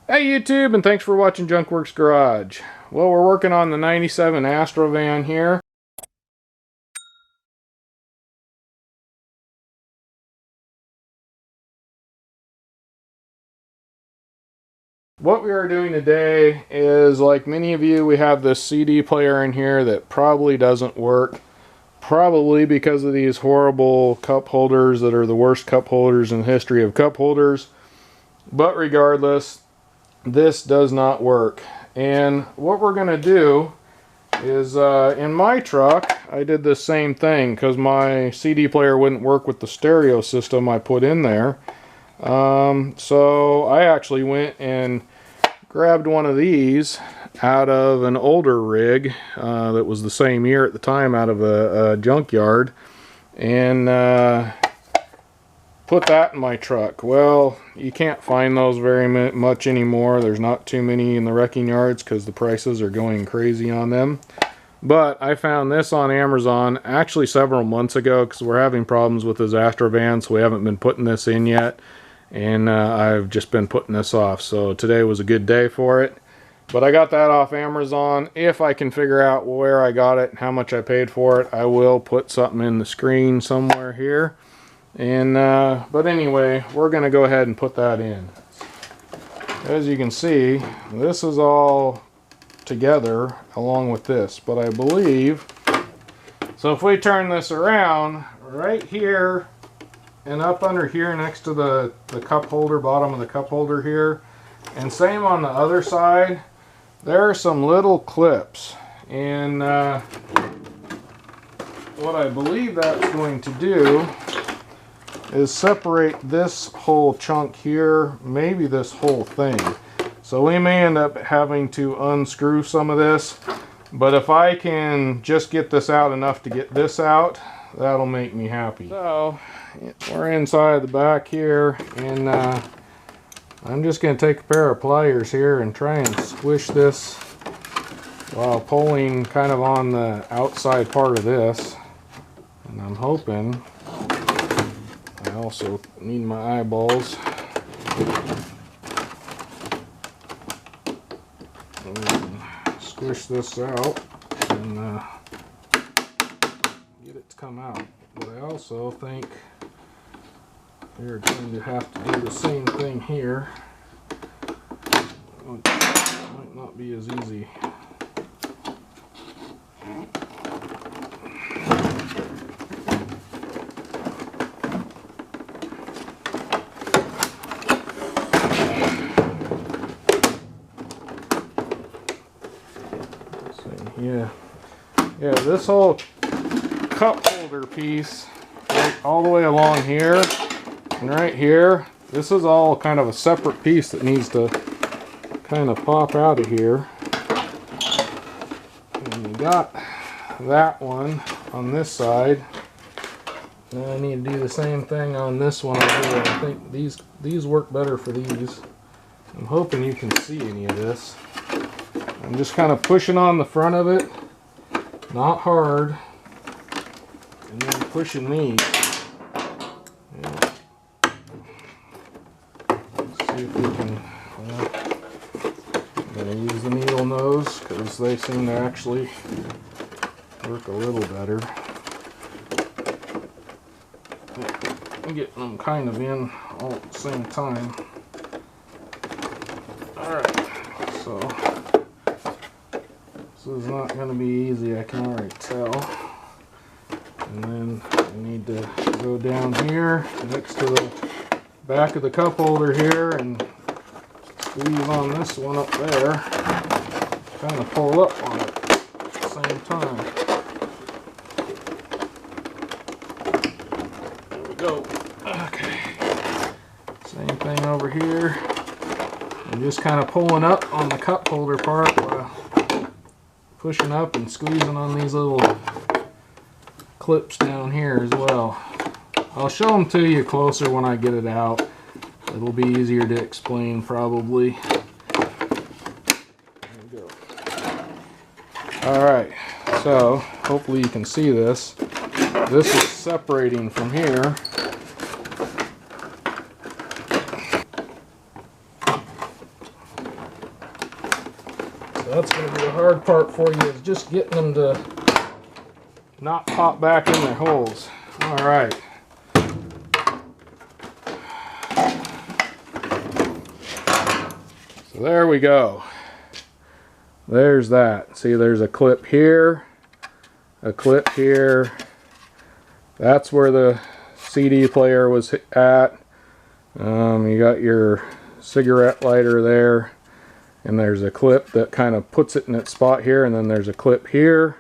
Hey YouTube, and thanks for watching Junkworks Garage. Well, we're working on the 97 Astro van here. What we are doing today is, like many of you, we have this CD player in here that probably doesn't work. Probably because of these horrible cup holders that are the worst cup holders in the history of cup holders. But regardless, this does not work. And what we're going to do is in my truck I did the same thing because my CD player wouldn't work with the stereo system I put in there. So I actually went and grabbed one of these out of an older rig that was the same year at the time out of a junkyard, and put that in my truck. Well, you can't find those very much anymore. There's not too many in the wrecking yards because the prices are going crazy on them. But I found this on Amazon actually several months ago because we're having problems with this Astro van, so we haven't been putting this in yet. And I've just been putting this off. So today was a good day for it. But I got that off Amazon. If I can figure out where I got it and how much I paid for it, I will put something in the screen somewhere here. And but anyway, we're going to go ahead and put that in. As you can see, this is all together along with this. But I believe, so if we turn this around, right here and up under here next to the cup holder, bottom of the cup holder here, and same on the other side, there are some little clips. And what I believe that's going to do is separate this whole chunk here, maybe this whole thing. So we may end up having to unscrew some of this, but if I can just get this out enough to get this out, that'll make me happy. So we're inside the back here, and I'm just going to take a pair of pliers here and try and squish this while pulling kind of on the outside part of this. And I'm hoping, I also need my eyeballs. Squish this out and get it to come out. But I also think we're going to have to do the same thing here. It might not be as easy. Yeah, this whole cup holder piece, right, all the way along here and right here, this is all kind of a separate piece that needs to kind of pop out of here. And you got that one on this side. Now I need to do the same thing on this one over here. I think these work better for these. I'm hoping you can see any of this. I'm just kind of pushing on the front of it, not hard, and then pushing these. Yeah. Let's see if we can, well, I'm going to use the needle nose because they seem to actually work a little better. I'm getting them kind of in all at the same time. Alright, so this is not going to be easy, I can already tell. And then I need to go down here next to the back of the cup holder here and squeeze on this one up there. Kind of pull up on it at the same time. There we go. Okay. Same thing over here. And just kind of pulling up on the cup holder part while pushing up and squeezing on these little clips down here as well. I'll show them to you closer when I get it out. It'll be easier to explain probably. There we go. Alright, so hopefully you can see this. This is separating from here. So that's going to be the hard part for you, is just getting them to not pop back in their holes. All right. So there we go. There's that. See, there's a clip here, a clip here. That's where the CD player was at. You got your cigarette lighter there, and there's a clip that kind of puts it in its spot here, and then there's a clip here,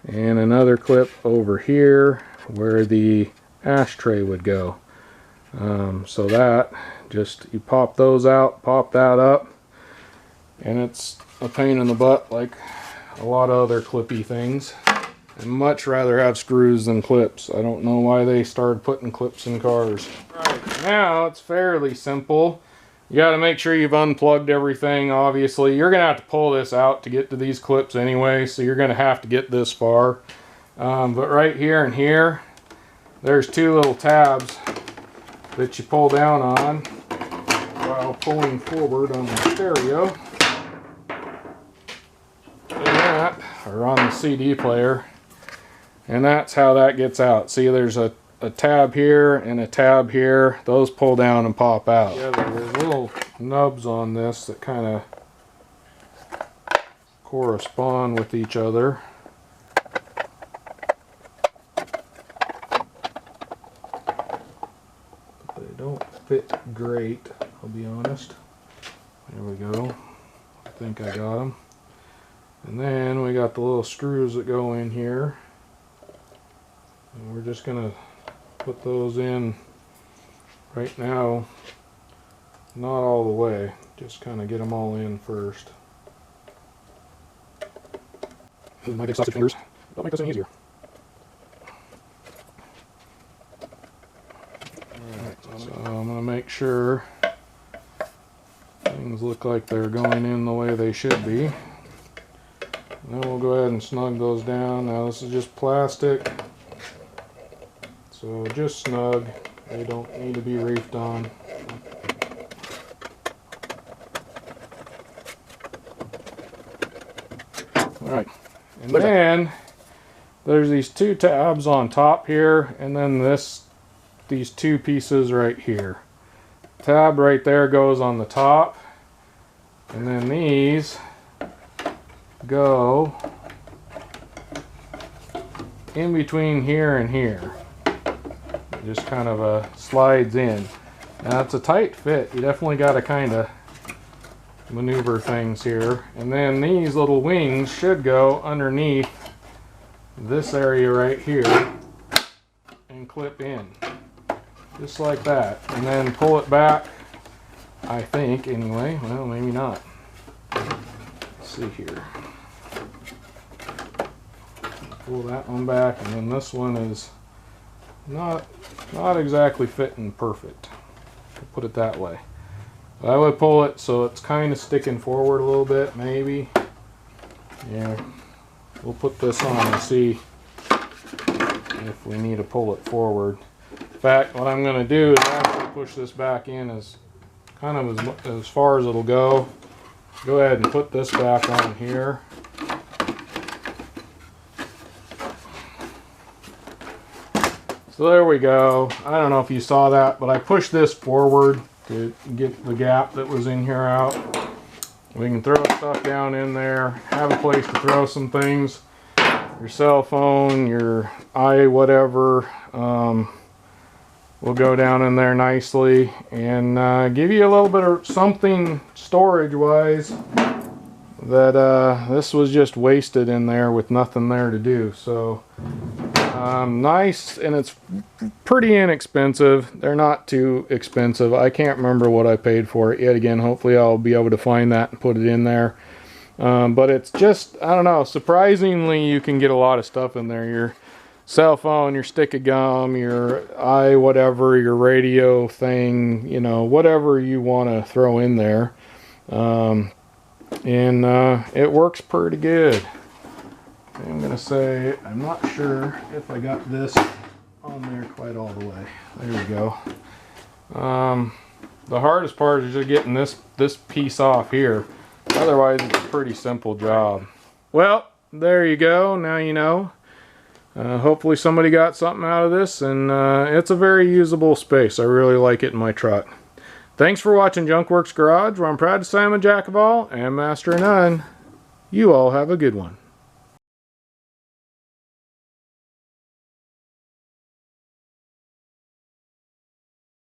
and another clip over here where the ashtray would go. So that, just, you pop those out, pop that up, and it's a pain in the butt like a lot of other clippy things. I'd much rather have screws than clips. I don't know why they started putting clips in cars. Right, now it's fairly simple. You got to make sure you've unplugged everything, obviously. You're going to have to pull this out to get to these clips anyway, so you're going to have to get this far. But right here and here, there's two little tabs that you pull down on while pulling forward on the stereo. And that, or on the CD player. And that's how that gets out. See, there's a tab here and a tab here. Those pull down and pop out. Yeah, there's little nubs on this that kind of correspond with each other. They don't fit great, I'll be honest. There we go. I think I got them. And then we got the little screws that go in here. And we're just going to put those in right now. Not all the way, just kind of get them all in first. My big sausage fingers don't make this any easier. Alright, so I'm going to make sure things look like they're going in the way they should be. And then we'll go ahead and snug those down. Now this is just plastic, so just snug. They don't need to be reefed on. Alright, and then there's these two tabs on top here, and then these two pieces right here. Tab right there goes on the top, and then these go in between here and here. It just kind of slides in. Now it's a tight fit. You definitely got to kind of maneuver things here. And then these little wings should go underneath this area right here and clip in. Just like that. And then pull it back, I think, anyway. Well, maybe not. Let's see here. Pull that one back, and then this one is not exactly fitting perfect. I'll put it that way. But I would pull it so it's kind of sticking forward a little bit, maybe. Yeah, we'll put this on and see if we need to pull it forward. In fact, what I'm going to do is actually push this back in as kind of as far as it'll go. Go ahead and put this back on here. So there we go. I don't know if you saw that, but I pushed this forward to get the gap that was in here out. We can throw stuff down in there, have a place to throw some things. Your cell phone, your whatever, will go down in there nicely and give you a little bit of something storage-wise that this was just wasted in there with nothing there to do. So nice, and it's pretty inexpensive. They're not too expensive. I can't remember what I paid for it yet again. Hopefully I'll be able to find that and put it in there. But it's just, I don't know, surprisingly you can get a lot of stuff in there. Your cell phone, your stick of gum, your whatever, your radio thing, you know, whatever you want to throw in there. It works pretty good. I'm going to say, I'm not sure if I got this on there quite all the way. There we go. The hardest part is just getting this piece off here. Otherwise, it's a pretty simple job. Well, there you go. Now you know. Hopefully somebody got something out of this, and it's a very usable space. I really like it in my truck. Thanks for watching Junkworks Garage, where I'm proud to say I'm a jack of all and master of none. You all have a good one.